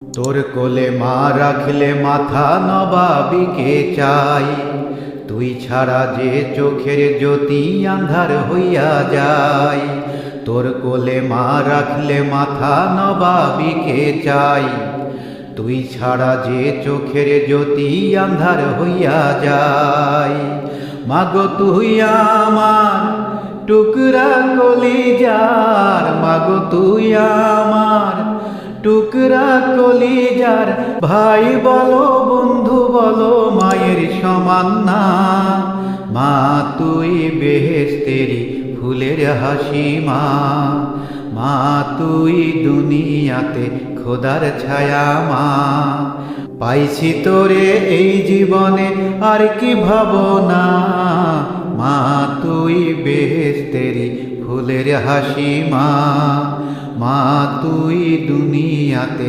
তোর কোলে মা রাখলে মাথা নবাবিকে চাই, তুই ছাড়া যে চোখের জ্যোতি আন্ধার হইয়া যায়। তোর কোলে মা রাখলে মাথা নবাবিকে চাই, তুই ছাড়া যে চোখের জ্যোতি আন্ধার হইয়া যায়। মাগো তুই আমার টুকরা কলিজার, মাগো তুই আমার টুকরা কলিজার। ভাই বলো বন্ধু বলো মায়ের সমান না, মা তুই বেহেশতেরি ফুলের হাসি মা। মা তুই দুনিয়াতে খোদার ছায়া মা। পাইছি তোরে এই জীবনে আর কি ভাবনা, মা তুই বেহেশতেরি ফুলের হাসি মা। মা তুই দুনিয়াতে